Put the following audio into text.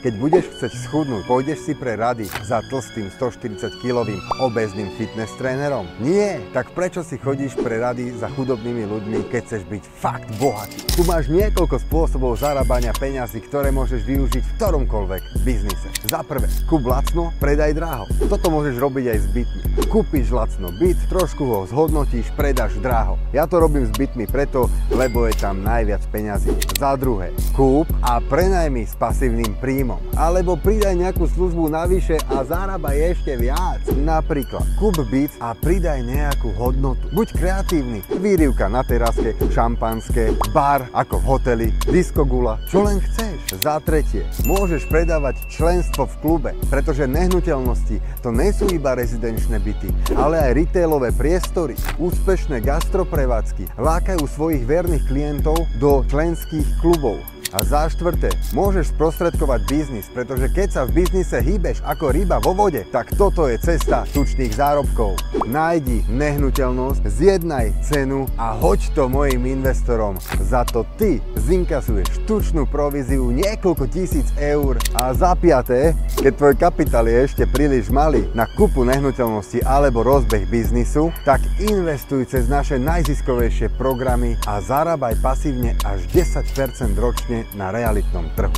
Keď budeš chceť schudnúť, pôjdeš si pre rady za tlstým 140-kilovým obezným fitness trénerom? Nie, tak prečo si chodíš pre rady za chudobnými ľuďmi, keď chceš byť fakt bohatý? Tu máš niekoľko spôsobov zarábania peňazí, ktoré môžeš využiť v ktoromkoľvek biznise. Za prvé, kúp lacno, predaj draho. Toto môžeš robiť aj s bytmi. Kúpiš lacno byt, trošku ho zhodnotíš, predáš draho. Ja to robím s bytmi preto, lebo je tam najviac peňazí. Za druhé, kúp a prenajmi s pasívnym príjmom. Alebo pridaj nejakú službu navyše a zarábaj ešte viac. Napríklad, kúp byt a pridaj nejakú hodnotu. Buď kreatívny. Výrivka na teraske, šampanské, bar ako v hoteli, diskogula, čo len chceš. Za tretie, môžeš predávať členstvo v klube, pretože nehnuteľnosti to nie sú iba rezidenčné byty, ale aj retailové priestory. Úspešné gastroprevádzky lákajú svojich verných klientov do členských klubov. A za štvrté, môžeš sprostredkovať biznis, pretože keď sa v biznise hýbeš ako ryba vo vode, tak toto je cesta tučných zárobkov. Nájdi nehnuteľnosť, zjednaj cenu a hoď to mojim investorom. Za to ty zinkasuješ tučnú províziu niekoľko tisíc eur. A za piaté, keď tvoj kapitál je ešte príliš malý na kúpu nehnuteľnosti alebo rozbeh biznisu, tak investuj cez naše najziskovejšie programy a zarábaj pasívne až 10% ročne na realitnom trhu.